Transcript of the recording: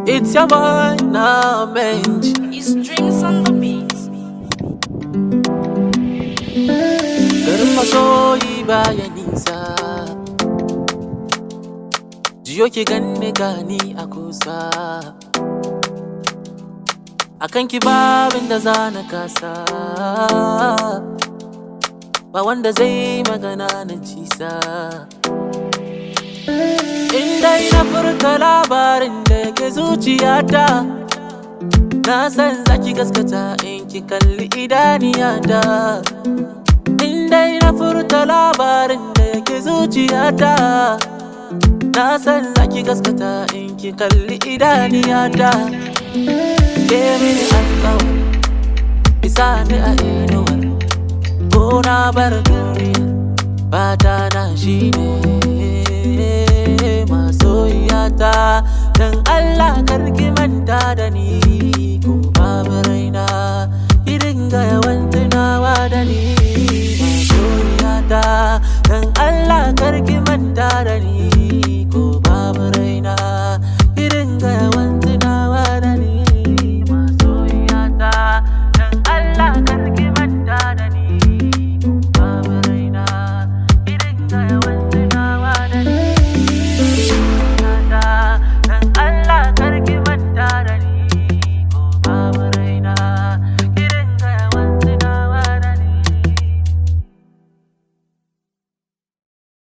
It's your boy now, Benj. It's drinks on the beat. Garin masoyi baya nisa, jiyo ki ganni gani a kusa, akan ki babin da zana kasa, ba wanda zai magana na jisa. Indai na furta labarin da yake zuciyata, na san zaki gaskata in ki kalli idaniyata. Indai na furta labarin da yake zuciyata, na san zaki gaskata in ki kalli idaniyata. Ke mini alƙawari, bisa ni a inuwar, ko na bar duniya, fata na shine masoyiyata. Dan Allah karki manta da ni, ko babu raina ki dinga yawan tunawa da ni. Masoyiyata, dan Allah karki manta da ni,